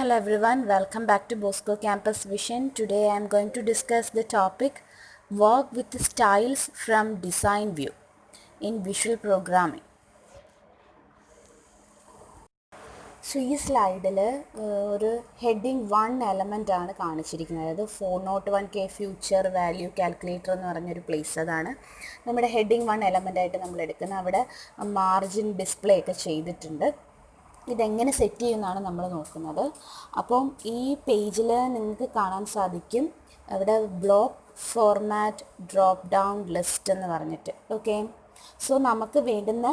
Hello everyone, welcome back to Bosco Campus Vision. Today I am going to discuss the topic Work with Styles from Design View in Visual Programming. So ഈ സ്ലൈഡിൽ ഒരു heading 1 element ആണ് കാണിച്ചിരിക്കുന്നത്. അതായത് 401K future value calculator എന്ന് പറഞ്ഞൊരു place. അതാണ് നമ്മുടെ ഹെഡിങ് 1 എലമെൻ്റായിട്ട് നമ്മൾ എടുക്കുന്നത്. അവിടെ മാർജിൻ ഡിസ്പ്ലേ ഒക്കെ ചെയ്തിട്ടുണ്ട്. ഇതെങ്ങനെ സെറ്റ് ചെയ്യുമെന്നാണ് നമ്മൾ നോക്കുന്നത്. അപ്പം ഈ പേജിൽ നിങ്ങൾക്ക് കാണാൻ സാധിക്കും അവിടെ block format drop down list എന്ന് പറഞ്ഞിട്ട്. ഓക്കെ, സോ നമുക്ക് വേണ്ടുന്ന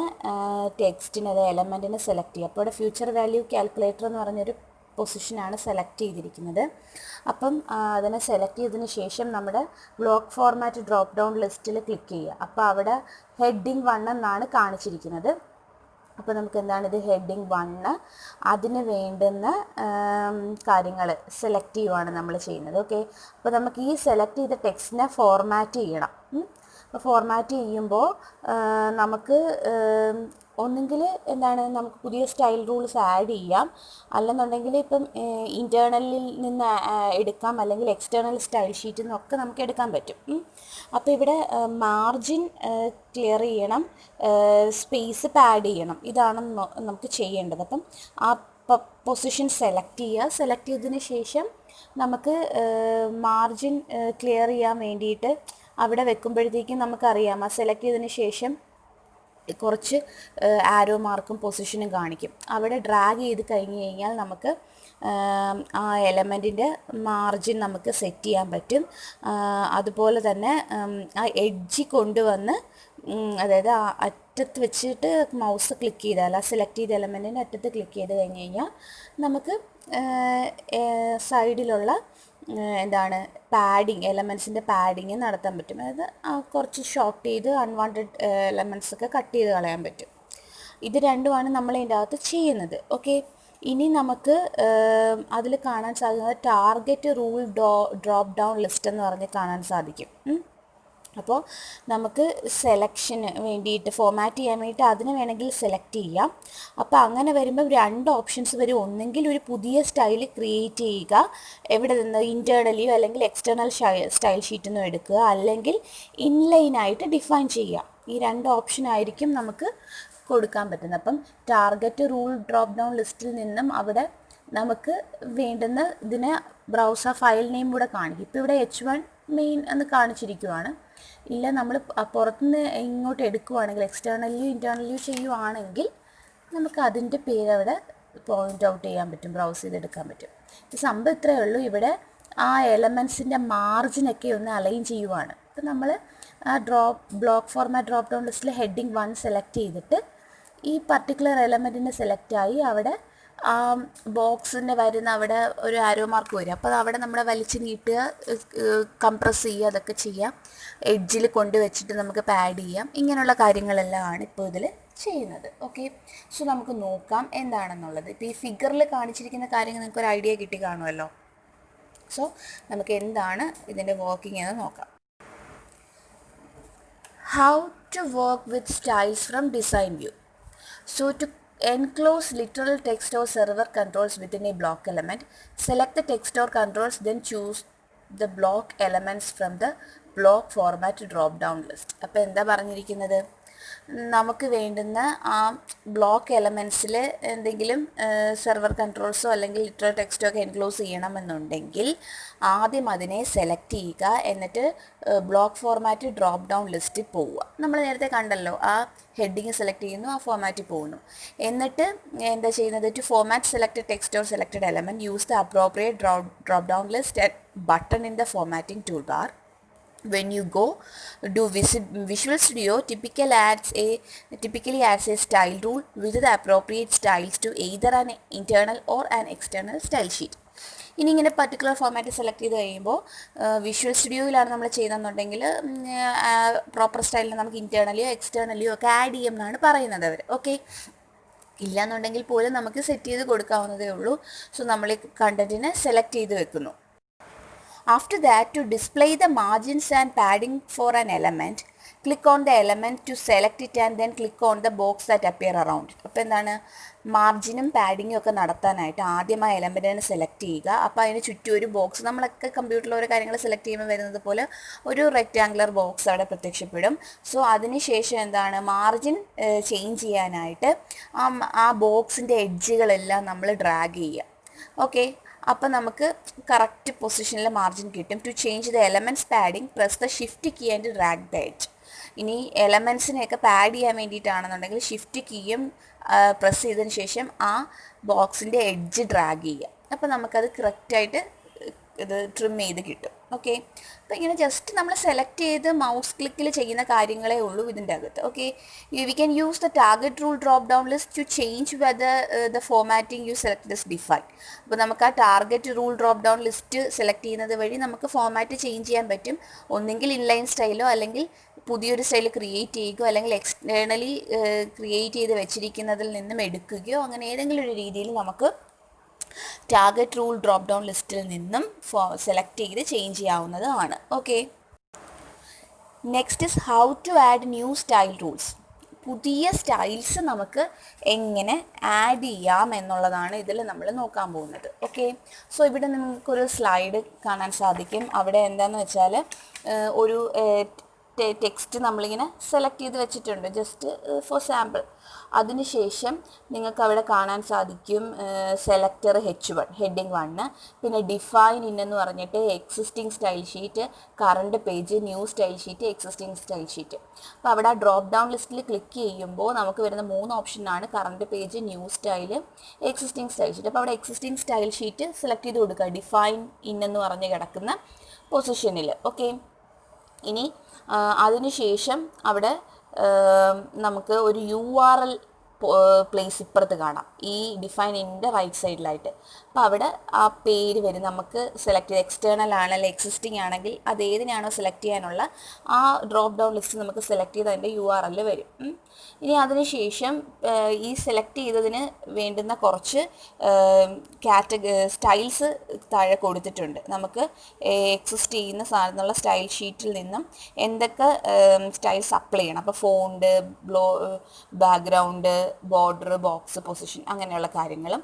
ടെക്സ്റ്റിന് അത് എലമെൻറ്റിനെ സെലക്ട് ചെയ്യുക. അപ്പോൾ ഇവിടെ ഫ്യൂച്ചർ വാല്യൂ കാൽക്കുലേറ്റർ എന്ന് പറഞ്ഞൊരു പൊസിഷനാണ് സെലക്ട് ചെയ്തിരിക്കുന്നത്. അപ്പം അതിനെ സെലക്ട് ചെയ്തതിന് ശേഷം നമ്മുടെ ബ്ലോക്ക് ഫോർമാറ്റ് ഡ്രോപ്പ് ഡൗൺ ലിസ്റ്റിൽ ക്ലിക്ക് ചെയ്യുക. അപ്പോൾ അവിടെ ഹെഡിങ് 1 എന്നാണ് കാണിച്ചിരിക്കുന്നത്. അപ്പോൾ നമുക്ക് എന്താണ് ഇത് ഹെഡിങ് 1, അതിന് വേണ്ടുന്ന കാര്യങ്ങൾ സെലക്ട് ചെയ്യുവാണ് നമ്മൾ ചെയ്യുന്നത്. ഓക്കെ, അപ്പോൾ നമുക്ക് ഈ സെലക്ട് ചെയ്ത ടെക്സ്റ്റിനെ ഫോർമാറ്റ് ചെയ്യണം. അപ്പോൾ ഫോർമാറ്റ് ചെയ്യുമ്പോൾ നമുക്ക് ഒന്നുകിൽ എന്താണ് നമുക്ക് പുതിയ സ്റ്റൈൽ റൂൾസ് ആഡ് ചെയ്യാം, അല്ലെന്നുണ്ടെങ്കിൽ ഇപ്പം ഇൻറ്റേർണലിൽ നിന്ന് എടുക്കാം, അല്ലെങ്കിൽ എക്സ്റ്റേണൽ സ്റ്റൈൽ ഷീറ്റിൽ നിന്നൊക്കെ നമുക്ക് എടുക്കാൻ പറ്റും. അപ്പോൾ ഇവിടെ മാർജിൻ ക്ലിയർ ചെയ്യണം, സ്പേസ് പാഡ് ചെയ്യണം, ഇതാണ് നമുക്ക് ചെയ്യേണ്ടത്. അപ്പം ആ പൊസിഷൻ സെലക്ട് ചെയ്യുക. സെലക്ട് ചെയ്തതിന് ശേഷം നമുക്ക് മാർജിൻ ക്ലിയർ ചെയ്യാൻ വേണ്ടിയിട്ട് അവിടെ വെക്കുമ്പോഴത്തേക്കും നമുക്കറിയാം ആ സെലക്ട് ചെയ്തതിന് ശേഷം കുറച്ച് ആരോ മാർക്കും പൊസിഷനും കാണിക്കും. അവിടെ ഡ്രാഗ് ചെയ്ത് കഴിഞ്ഞ് കഴിഞ്ഞാൽ നമുക്ക് ആ എലമെൻറ്റിൻ്റെ മാർജിൻ നമുക്ക് സെറ്റ് ചെയ്യാൻ പറ്റും. അതുപോലെ തന്നെ ആ എഡ്ജ് കൊണ്ടുവന്ന് അതായത് ആ അറ്റത്ത് വെച്ചിട്ട് മൗസ് ക്ലിക്ക് ചെയ്താൽ ആ സെലക്ട് ചെയ്ത എലമെൻറ്റിൻ്റെ അറ്റത്ത് ക്ലിക്ക് ചെയ്ത് കഴിഞ്ഞ് കഴിഞ്ഞാൽ നമുക്ക് സൈഡിലുള്ള എന്താണ് പാഡിങ് എലമെൻറ്റ്സിൻ്റെ പാഡിങ് നടത്താൻ പറ്റും. അതായത് കുറച്ച് ഷോർട്ട് ചെയ്ത് അൺവാണ്ടഡ് എലമെൻറ്റ്സ് ഒക്കെ കട്ട് ചെയ്ത് കളയാൻ പറ്റും. ഇത് രണ്ടുമാണ് നമ്മൾ ഇതിൻ്റെ അകത്ത് ചെയ്യുന്നത്. ഓക്കെ, ഇനി നമുക്ക് അതിൽ കാണാൻ സാധിക്കുന്നത് target rule drop down list എന്ന് പറഞ്ഞ് കാണാൻ സാധിക്കും. അപ്പോൾ നമുക്ക് സെലക്ഷന് വേണ്ടിയിട്ട് ഫോർമാറ്റ് ചെയ്യാൻ വേണ്ടിയിട്ട് അതിന് വേണമെങ്കിൽ സെലക്ട് ചെയ്യാം. അപ്പോൾ അങ്ങനെ വരുമ്പോൾ 2 ഓപ്ഷൻസ് വരും. ഒന്നെങ്കിൽ ഒരു പുതിയ സ്റ്റൈൽ ക്രിയേറ്റ് ചെയ്യുക, എവിടെ നിന്ന് ഇൻറ്റേർണലിയോ അല്ലെങ്കിൽ എക്സ്റ്റേണൽ സ്റ്റൈൽ ഷീറ്റിൽ നിന്നോ എടുക്കുക, അല്ലെങ്കിൽ ഇൻലൈനായിട്ട് ഡിഫൈൻ ചെയ്യുക. ഈ 2 ഓപ്ഷൻ ആയിരിക്കും നമുക്ക് കൊടുക്കാൻ പറ്റുന്നത്. അപ്പം ടാർഗറ്റ് റൂൾ ഡ്രോപ്പ് ഡൗൺ ലിസ്റ്റിൽ നിന്നും അവിടെ നമുക്ക് വേണ്ടുന്ന ഇതിന് ബ്രൗസർ ഫയൽ നെയിം കൂടെ കാണിക്കും. ഇപ്പോൾ ഇവിടെ H1 മെയിൻ എന്ന് കാണിച്ചിരിക്കുവാണ്. ഇല്ല നമ്മൾ പുറത്തുനിന്ന് ഇങ്ങോട്ട് എടുക്കുവാണെങ്കിൽ എക്സ്റ്റേണലിയോ ഇൻറ്റേർണലിയോ ചെയ്യുവാണെങ്കിൽ നമുക്ക് അതിൻ്റെ പേര് അവിടെ പോയിൻ്റ് ഔട്ട് ചെയ്യാൻ പറ്റും, ബ്രൗസ് ചെയ്തെടുക്കാൻ പറ്റും. സംഭവം ഇത്രയേ ഉള്ളൂ. ഇവിടെ ആ എലമെൻറ്റ്സിൻ്റെ മാർജിനൊക്കെ ഒന്ന് അലൈൻ ചെയ്യുവാണ്. ഇപ്പം നമ്മൾ ആ ബ്ലോക്ക് ഫോർമാറ്റ് ഡ്രോപ്പ് ഡൗൺ ലിസ്റ്റിൽ ഹെഡിങ് 1 സെലക്ട് ചെയ്തിട്ട് ഈ പർട്ടിക്കുലർ എലമെൻറ്റിനെ സെലക്റ്റായി അവിടെ ആ ബോക്സിൻ്റെ വരുന്ന അവിടെ ഒരു ആരോ മാർക്ക് വരും. അപ്പോൾ അവിടെ നമ്മുടെ വലിച്ച് നീട്ടുക, കംപ്രസ് ചെയ്യുക, അതൊക്കെ ചെയ്യാം. എഡ്ജിൽ കൊണ്ടുവച്ചിട്ട് നമുക്ക് പാഡ് ചെയ്യാം. ഇങ്ങനെയുള്ള കാര്യങ്ങളെല്ലാം ആണ് ഇപ്പോൾ ഇതിൽ ചെയ്യുന്നത്. ഓക്കെ, സോ നമുക്ക് നോക്കാം എന്താണെന്നുള്ളത്. ഇപ്പോൾ ഈ ഫിഗറിൽ കാണിച്ചിരിക്കുന്ന കാര്യങ്ങൾ നിങ്ങൾക്ക് ഒരു ഐഡിയ കിട്ടി കാണുമല്ലോ. സോ നമുക്ക് എന്താണ് ഇതിൻ്റെ വർക്കിംഗ് എന്ന് നോക്കാം. How to work with styles from design view. So to enclose literal text or server controls within a block element, select the text or controls, then choose the block elements from the block format drop down list. അപ്പോൾ എന്താ പറഞ്ഞിരിക്കുന്നത്, നമുക്ക് വേണ്ടുന്ന ആ block എലമെൻറ്റ്സിൽ എന്തെങ്കിലും server കൺട്രോൾസോ അല്ലെങ്കിൽ literal ടെക്സ്റ്റോ ഒക്കെ enclose ചെയ്യണമെന്നുണ്ടെങ്കിൽ ആദ്യം അതിനെ സെലക്ട് ചെയ്യുക. എന്നിട്ട് ബ്ലോക്ക് ഫോർമാറ്റ് ഡ്രോപ്പ് ഡൗൺ ലിസ്റ്റിൽ പോവുക. നമ്മൾ നേരത്തെ കണ്ടല്ലോ, ആ ഹെഡിങ് സെലക്ട് ചെയ്യുന്നു, ആ ഫോർമാറ്റിൽ പോകുന്നു. എന്നിട്ട് എന്താ ചെയ്യുന്നത്, to format selected text or selected element use the appropriate drop down list button in the formatting tool bar. When you go do Visual Studio typically adds a style rule with the appropriate styles to either an internal or an external style sheet. ഇനി ഇങ്ങനെ particular format select ചെയ്ത് കഴിയുമ്പോൾ visual സ്റ്റുഡിയോയിലാണ് നമ്മൾ ചെയ്യുന്നതെന്നുണ്ടെങ്കിൽ proper സ്റ്റൈലിൽ നമുക്ക് ഇൻറ്റേർണലിയോ എക്സ്റ്റേണലിയോ ഒക്കെ add ചെയ്യും എന്നാണ് പറയുന്നത് അവർ. ഓക്കെ, ഇല്ലയെന്നുണ്ടെങ്കിൽ പോലും നമുക്ക് സെറ്റ് ചെയ്ത് കൊടുക്കാവുന്നതേ ഉള്ളൂ. സോ നമ്മൾ ഈ കണ്ടൻറ്റിനെ സെലക്ട് ചെയ്ത് വെക്കുന്നു. After that, to display the margins and padding for an element, click on the element to select it and then click on the box that appear around. അപ്പോൾ എന്താണ്, മാർജിനും പാഡിങ്ങും ഒക്കെ നടത്താനായിട്ട് ആദ്യം ആ എലമെൻറ്റിനെ സെലക്ട് ചെയ്യുക. അപ്പോൾ അതിന് ചുറ്റും ഒരു ബോക്സ്, നമ്മളൊക്കെ കമ്പ്യൂട്ടറിൽ ഓരോ കാര്യങ്ങൾ സെലക്ട് ചെയ്യുമ്പോൾ വരുന്നത് പോലെ ഒരു റെക്റ്റാങ്കുലർ ബോക്സ് അവിടെ പ്രത്യക്ഷപ്പെടും. സോ അതിനുശേഷം എന്താണ്, മാർജിൻ ചേഞ്ച് ചെയ്യാനായിട്ട് ആ ബോക്സിൻ്റെ എഡ്ജുകളെല്ലാം നമ്മൾ ഡ്രാഗ് ചെയ്യുക. ഓക്കെ, അപ്പോൾ നമുക്ക് കറക്റ്റ് പൊസിഷനിൽ മാർജിൻ കിട്ടും. To change the element's padding press the shift key and drag the edge. ഇനി എലമെൻറ്റ്സിനെയൊക്കെ പാഡ് ചെയ്യാൻ വേണ്ടിയിട്ടാണെന്നുണ്ടെങ്കിൽ ഷിഫ്റ്റ് കീയും പ്രസ് ചെയ്തതിന് ശേഷം ആ ബോക്സിൻ്റെ എഡ്ജ് ഡ്രാഗ് ചെയ്യുക. അപ്പോൾ നമുക്കത് കറക്റ്റായിട്ട് ഇത് ട്രിം ചെയ്ത് കിട്ടും. ഓക്കെ, അപ്പോൾ ഇങ്ങനെ ജസ്റ്റ് നമ്മൾ സെലക്ട് ചെയ്ത് മൗസ് ക്ലിക്കിൽ ചെയ്യുന്ന കാര്യങ്ങളേ ഉള്ളൂ ഇതിൻ്റെ അകത്ത്. Okay, we can use the target rule drop down list to change whether the formatting you select this define. അപ്പോൾ നമുക്ക് ആ target rule drop down list select ചെയ്യുന്നത് വഴി നമുക്ക് ഫോമാറ്റ് ചേഞ്ച് ചെയ്യാൻ പറ്റും. ഒന്നെങ്കിൽ ഇൻലൈൻ സ്റ്റൈലോ അല്ലെങ്കിൽ പുതിയൊരു സ്റ്റൈൽ ക്രിയേറ്റ് ചെയ്യുകയോ അല്ലെങ്കിൽ എക്സ്റ്റേണലി ക്രിയേറ്റ് ചെയ്ത് വെച്ചിരിക്കുന്നതിൽ നിന്നും എടുക്കുകയോ അങ്ങനെ ഏതെങ്കിലും ഒരു രീതിയിൽ നമുക്ക് ടാർഗറ്റ് റൂൾ ഡ്രോപ്പ് ഡൗൺ ലിസ്റ്റിൽ നിന്നും സെലക്ട് ചെയ്ത് ചേഞ്ച് ചെയ്യാവുന്നതാണ്. Okay, next is how to add new style rules. പുതിയ സ്റ്റൈൽസ് നമുക്ക് എങ്ങനെ ആഡ് ചെയ്യാം എന്നുള്ളതാണ് ഇതിൽ നമ്മൾ നോക്കാൻ പോകുന്നത്. ഓക്കെ, സോ ഇവിടെ നിങ്ങൾക്കൊരു സ്ലൈഡ് കാണാൻ സാധിക്കും. അവിടെ എന്താണെന്ന് വെച്ചാൽ ഒരു ടെക്സ്റ്റ് നമ്മളിങ്ങനെ സെലക്ട് ചെയ്ത് വെച്ചിട്ടുണ്ട്, ജസ്റ്റ് ഫോർ സാമ്പിൾ. അതിനുശേഷം നിങ്ങൾക്ക് അവിടെ കാണാൻ സാധിക്കും സെലക്ടർ H1 ഹെഡിങ് 1, പിന്നെ ഡിഫൈൻ ഇൻ എന്ന് പറഞ്ഞിട്ട് existing style sheet, current page, new style sheet, existing style sheet. അപ്പോൾ അവിടെ ആ ഡ്രോപ്പ് ഡൗൺ ലിസ്റ്റിൽ ക്ലിക്ക് ചെയ്യുമ്പോൾ നമുക്ക് വരുന്ന 3 ഓപ്ഷനാണ് current page, new style, existing style sheet. അപ്പോൾ അവിടെ എക്സിസ്റ്റിംഗ് സ്റ്റൈൽ ഷീറ്റ് സെലക്ട് ചെയ്ത് കൊടുക്കുക, ഡിഫൈൻ ഇൻ എന്ന് പറഞ്ഞ് കിടക്കുന്ന പൊസിഷനിൽ. ഓക്കെ, ഇനി അതിനുശേഷം അവിടെ നമുക്ക് ഒരു URL പ്ലേസ് ഇപ്പുറത്ത് കാണാം, ഈ ഡിഫൈൻ ഇൻ്റെ റൈറ്റ് സൈഡിലായിട്ട്. അപ്പോൾ അവിടെ ആ പേര് വരും. നമുക്ക് സെലക്ട് ചെയ്ത് എക്സ്റ്റേണൽ ആണെങ്കിൽ എക്സിസ്റ്റിംഗ് ആണെങ്കിൽ അത് ഏതിനാണോ സെലക്ട് ചെയ്യാനുള്ള ആ ഡ്രോപ്പ് ഡൗൺ ലിസ്റ്റ് നമുക്ക് സെലക്ട് ചെയ്ത് അതിൻ്റെ URL വരും. ഇനി അതിനുശേഷം ഈ സെലക്ട് ചെയ്തതിന് വേണ്ടുന്ന കുറച്ച് സ്റ്റൈൽസ് താഴെ കൊടുത്തിട്ടുണ്ട്. നമുക്ക് എക്സിസ്റ്റ് ചെയ്യുന്ന സാധനമുള്ള സ്റ്റൈൽ ഷീറ്റിൽ നിന്നും എന്തൊക്കെ സ്റ്റൈൽസ് അപ്ലൈ ചെയ്യണം. അപ്പോൾ font, background, border, box, position, അങ്ങനെയുള്ള കാര്യങ്ങളും.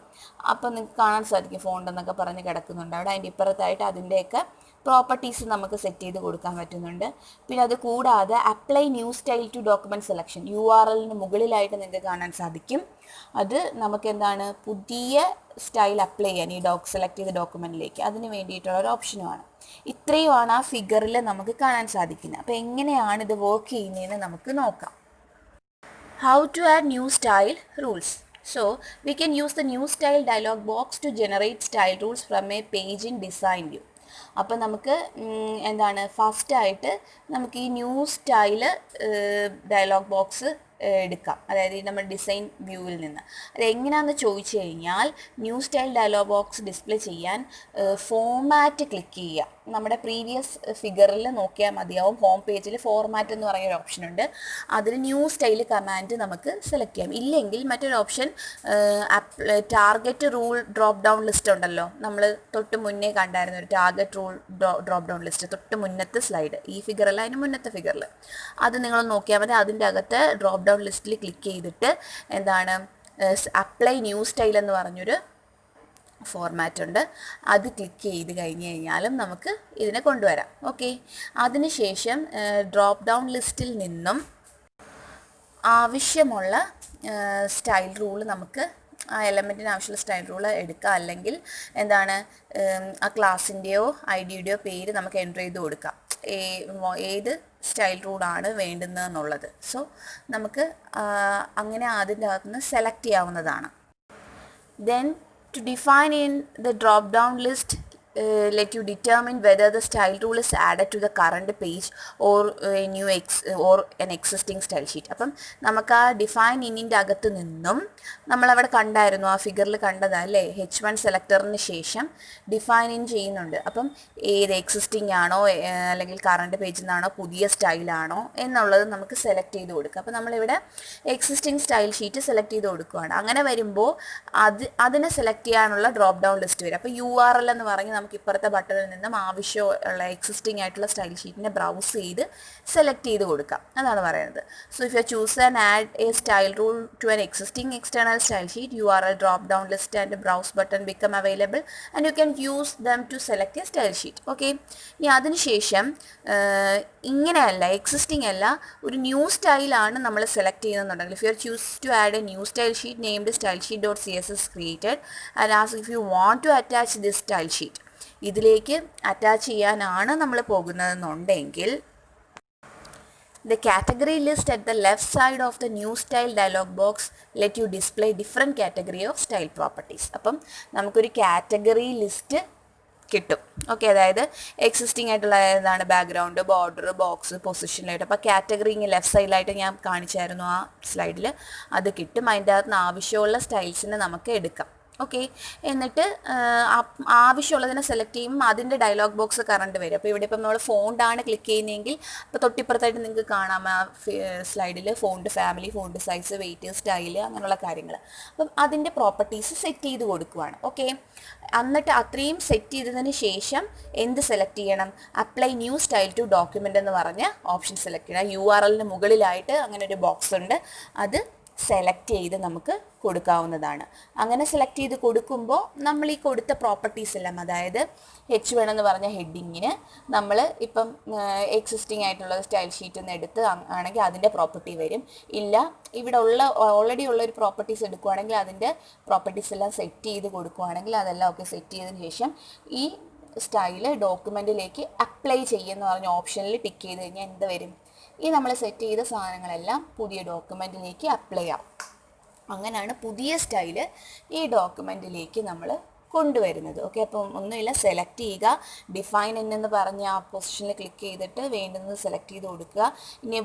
അപ്പോൾ നിങ്ങൾക്ക് കാണാൻ സാധിക്കും ഫോണ്ട് എന്നൊക്കെ പറഞ്ഞ് കിടക്കുന്നുണ്ട് അവിടെ. അതിൻ്റെ ഇപ്പുറത്തായിട്ട് അതിൻ്റെയൊക്കെ പ്രോപ്പർട്ടീസ് നമുക്ക് സെറ്റ് ചെയ്ത് കൊടുക്കാൻ പറ്റുന്നുണ്ട്. പിന്നെ അത് കൂടാതെ apply new style to document selection, URLന് മുകളിലായിട്ട് നിങ്ങൾക്ക് കാണാൻ സാധിക്കും. അത് നമുക്ക് എന്താണ്, പുതിയ സ്റ്റൈൽ അപ്ലൈ ചെയ്യാൻ ഈ സെലക്ട് ചെയ്ത ഡോക്യുമെൻറ്റിലേക്ക്, അതിന് വേണ്ടിയിട്ടുള്ള ഒരു ഓപ്ഷനുമാണ്. ഇത്രയുമാണ് ആ ഫിഗറിൽ നമുക്ക് കാണാൻ സാധിക്കുന്നത്. അപ്പോൾ എങ്ങനെയാണ് ഇത് വർക്ക് ചെയ്യുന്നതെന്ന് നമുക്ക് നോക്കാം. How to add new style rules. So we can use the new style dialog box to generate style rules from a page in design view. അപ്പോൾ നമുക്ക് എന്താണ്, ഫസ്റ്റായിട്ട് നമുക്ക് ഈ ന്യൂ സ്റ്റൈല് ഡയലോഗ് ബോക്സ് എടുക്കാം, അതായത് നമ്മൾ ഡിസൈൻ വ്യൂവിൽ നിന്ന്. അതെങ്ങനെയാണെന്ന് ചോദിച്ചു കഴിഞ്ഞാൽ new style dialogue box display ചെയ്യാൻ ഫോമാറ്റ് ക്ലിക്ക് ചെയ്യുക. നമ്മുടെ പ്രീവിയസ് ഫിഗറിൽ നോക്കിയാൽ മതിയാവും, ഹോം പേജിൽ ഫോർമാറ്റ് എന്ന് പറയുന്ന ഓപ്ഷൻ ഉണ്ട്. അതിൽ ന്യൂ സ്റ്റൈൽ കമാൻഡ് നമുക്ക് സെലക്ട് ചെയ്യാം. ഇല്ലെങ്കിൽ മറ്റൊരു option target rule drop down list ഉണ്ടല്ലോ, നമ്മൾ തൊട്ട് മുന്നേ കണ്ടായിരുന്നു ഒരു target rule drop down list, തൊട്ട് മുന്നത്തെ സ്ലൈഡ്, ഈ ഫിഗറല്ല അതിന് മുന്നത്തെ ഫിഗറിൽ. അത് നിങ്ങൾ നോക്കിയാൽ മതി. അതിൻ്റെ അകത്ത് ഡ്രോപ്പ് ഡൗൺ ലിസ്റ്റിൽ ക്ലിക്ക് ചെയ്തിട്ട് എന്താണ്, അപ്ലൈ ന്യൂ സ്റ്റൈൽ എന്ന് പറഞ്ഞൊരു ഫോർമാറ്റ് ഉണ്ട്, അത് ക്ലിക്ക് ചെയ്ത് കഴിഞ്ഞ് കഴിഞ്ഞാലും നമുക്ക് ഇതിനെ കൊണ്ടുവരാം. ഓക്കെ, അതിനുശേഷം ഡ്രോപ്പ് ഡൗൺ ലിസ്റ്റിൽ നിന്നും ആവശ്യമുള്ള സ്റ്റൈൽ റൂൾ നമുക്ക് ആ എലമെൻറ്റിന് ആവശ്യമുള്ള സ്റ്റൈൽ റൂൾ എടുക്കുക. അല്ലെങ്കിൽ എന്താണ്, ആ ക്ലാസ്സിൻ്റെയോ IDയുടെയോ പേര് നമുക്ക് എൻ്റർ ചെയ്ത് കൊടുക്കാം, ഏത് സ്റ്റൈൽ റൂളാണ് വേണ്ടുന്നതെന്നുള്ളത്. സോ നമുക്ക് അങ്ങനെ അതിൻ്റെ അകത്തുനിന്ന് സെലക്ട് ചെയ്യാവുന്നതാണ്. Then to define in the drop down list, let you determine whether the style rule is added to the current page or a new or an existing style sheet. അപ്പം നമുക്ക് ആ define ഇന്നിൻ്റെ അകത്ത് നിന്നും നമ്മളവിടെ കണ്ടായിരുന്നു, ആ ഫിഗറിൽ കണ്ടതല്ലേ, H1 സെലക്ടറിന് ശേഷം ഡിഫൈൻ ഇൻ ചെയ്യുന്നുണ്ട്. അപ്പം ഏത് എക്സിസ്റ്റിംഗ് ആണോ അല്ലെങ്കിൽ കറണ്ട് പേജിൽ നിന്നാണോ പുതിയ സ്റ്റൈലാണോ എന്നുള്ളത് നമുക്ക് സെലക്ട് ചെയ്ത് കൊടുക്കുക. അപ്പോൾ നമ്മളിവിടെ എക്സിസ്റ്റിംഗ് സ്റ്റൈൽ ഷീറ്റ് സെലക്ട് ചെയ്ത് കൊടുക്കുകയാണ്. അങ്ങനെ വരുമ്പോൾ അതിനെ സെലക്ട് ചെയ്യാനുള്ള ഡ്രോപ്പ് ഡൗൺ ലിസ്റ്റ് വരും. അപ്പോൾ URL എന്ന് പറഞ്ഞ് നമുക്ക് നമുക്ക് ഇപ്പുറത്തെ ബട്ടണിൽ നിന്നും ആവശ്യമുള്ള എക്സിസ്റ്റിംഗ് ആയിട്ടുള്ള സ്റ്റൈൽ ഷീറ്റിനെ ബ്രൗസ് ചെയ്ത് സെലക്ട് ചെയ്ത് കൊടുക്കാം. അതാണ് പറയുന്നത്. So if you choose and add a style rule to an existing external style sheet, URL drop down list and browse button become available and you can use them to select a style sheet. Okay, ഇനി അതിനുശേഷം ഇങ്ങനെയല്ല, existing അല്ല, ഒരു new സ്റ്റൈലാണ് നമ്മൾ select ചെയ്യുന്നുണ്ടെങ്കിൽ, if you choose to add a new style sheet named style sheet dot CSS created and ask if you want to attach this style sheet, ഇതിലേക്ക് attach ചെയ്യാനാണ് നമ്മൾ പോകുന്നതെന്നുണ്ടെങ്കിൽ, the category list at the left side of the new style dialog box let you display different category of style properties. അപ്പം നമുക്കൊരു category list കിട്ടും. Okay, അതായത് existing ആയിട്ടുള്ള ഏതാണ്, background, border, box, പൊസിഷനിലായിട്ട്. അപ്പോൾ കാറ്റഗറി ഇങ്ങനെ ലെഫ്റ്റ് സൈഡിലായിട്ട് ഞാൻ കാണിച്ചായിരുന്നു ആ സ്ലൈഡിൽ, അത് കിട്ടും. അതിൻ്റെ അകത്ത് നിന്ന് ആവശ്യമുള്ള സ്റ്റൈൽസിനെ നമുക്ക് എടുക്കാം. ഓക്കെ, എന്നിട്ട് ആവശ്യമുള്ളതിനെ സെലക്ട് ചെയ്യുമ്പോൾ അതിൻ്റെ ഡയലോഗ് ബോക്സ് കറണ്ട് വരും. അപ്പോൾ ഇവിടെ ഇപ്പം നമ്മൾ ഫോണ്ടാണ് ക്ലിക്ക് ചെയ്യുന്നതെങ്കിൽ അപ്പോൾ തൊട്ടിപ്പുറത്തായിട്ട് നിങ്ങൾക്ക് കാണാം ആ സ്ലൈഡിൽ font family, font size, weight, style, അങ്ങനെയുള്ള കാര്യങ്ങൾ. അപ്പം അതിൻ്റെ പ്രോപ്പർട്ടീസ് സെറ്റ് ചെയ്ത് കൊടുക്കുവാണ്. ഓക്കെ, എന്നിട്ട് അത്രയും സെറ്റ് ചെയ്തതിന് ശേഷം എന്ത് സെലക്ട് ചെയ്യണം, apply new style to document എന്ന് പറഞ്ഞ ഓപ്ഷൻ സെലക്ട് ചെയ്യണം. URLന് മുകളിലായിട്ട് അങ്ങനെ ഒരു ബോക്സ് ഉണ്ട്, അത് സെലക്ട് ചെയ്ത് നമുക്ക് കൊടുക്കാവുന്നതാണ്. അങ്ങനെ സെലക്ട് ചെയ്ത് കൊടുക്കുമ്പോൾ നമ്മൾ ഈ കൊടുത്ത പ്രോപ്പർട്ടീസ് എല്ലാം, അതായത് H1 എന്ന് പറഞ്ഞ ഹെഡിങ്ങിന് നമ്മൾ ഇപ്പം എക്സിസ്റ്റിംഗ് ആയിട്ടുള്ള സ്റ്റൈൽ ഷീറ്റിൽ നിന്ന് എടുത്ത് ആണെങ്കിൽ അതിൻ്റെ പ്രോപ്പർട്ടി വരും. ഇല്ല, ഇവിടെ ഓൾറെഡി ഉള്ളൊരു പ്രോപ്പർട്ടീസ് എടുക്കുകയാണെങ്കിൽ അതിൻ്റെ പ്രോപ്പർട്ടീസ് എല്ലാം സെറ്റ് ചെയ്ത് കൊടുക്കുകയാണെങ്കിൽ അതെല്ലാം ഒക്കെ സെറ്റ് ചെയ്തതിന് ശേഷം ഈ സ്റ്റൈല് ഡോക്യുമെൻറ്റിലേക്ക് അപ്ലൈ ചെയ്യുമെന്ന് പറഞ്ഞ ഓപ്ഷനിൽ ടിക്ക് ചെയ്ത് കഴിഞ്ഞാൽ എന്ത് വരും, ഈ നമ്മൾ സെറ്റ് ചെയ്ത സാധനങ്ങളെല്ലാം പുതിയ ഡോക്യുമെൻറ്റിലേക്ക് അപ്ലൈ ആവും. അങ്ങനെയാണ് പുതിയ സ്റ്റൈല് ഈ ഡോക്യുമെൻറ്റിലേക്ക് നമ്മൾ കൊണ്ടുവരുന്നത്. ഓക്കെ, അപ്പം ഒന്നുമില്ല, സെലക്ട് ചെയ്യുക, ഡിഫൈൻ എന്ന് പറഞ്ഞ ആ പൊസിഷനിൽ ക്ലിക്ക് ചെയ്തിട്ട് വേണ്ടുന്നത് സെലക്ട് ചെയ്ത് കൊടുക്കുക. ഇനി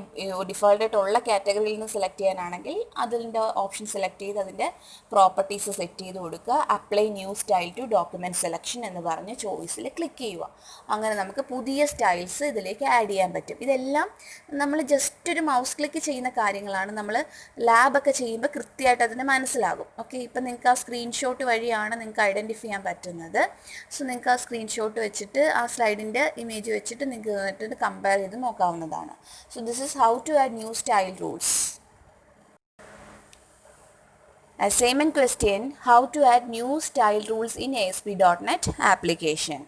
ഡിഫോൾട്ടായിട്ടുള്ള കാറ്റഗറിയിൽ നിന്ന് സെലക്ട് ചെയ്യാനാണെങ്കിൽ അതിൻ്റെ ഓപ്ഷൻ സെലക്ട് ചെയ്ത് അതിൻ്റെ പ്രോപ്പർട്ടീസ് സെറ്റ് ചെയ്ത് കൊടുക്കുക. Apply new style to document selection എന്ന് പറഞ്ഞ് ചോയ്സിൽ ക്ലിക്ക് ചെയ്യുക. അങ്ങനെ നമുക്ക് പുതിയ സ്റ്റൈൽസ് ഇതിലേക്ക് ആഡ് ചെയ്യാൻ പറ്റും. ഇതെല്ലാം നമ്മൾ ജസ്റ്റ് ഒരു മൗസ് ക്ലിക്ക് ചെയ്യുന്ന കാര്യങ്ങളാണ്. നമ്മൾ ലാബൊക്കെ ചെയ്യുമ്പോൾ കൃത്യമായിട്ട് അതിന് മനസ്സിലാകും. ഓക്കെ, ഇപ്പം നിങ്ങൾക്ക് ആ സ്ക്രീൻഷോട്ട് വഴിയാണ് നിങ്ങൾക്ക് ഐഡൻറ്റിഫൈ ചെയ്യാൻ പറ്റുന്നത്. സോ നിങ്ങൾക്ക് ആ സ്ക്രീൻഷോട്ട് വെച്ചിട്ട് ആ സ്ലൈഡിൻ്റെ ഇമേജ് വെച്ചിട്ട് നിങ്ങൾക്ക് എന്നിട്ട് കമ്പയർ ചെയ്ത് നോക്കാവുന്നതാണ്. So this is how to add new style rules. Assignment question: how to add new style rules in ASP.NET application.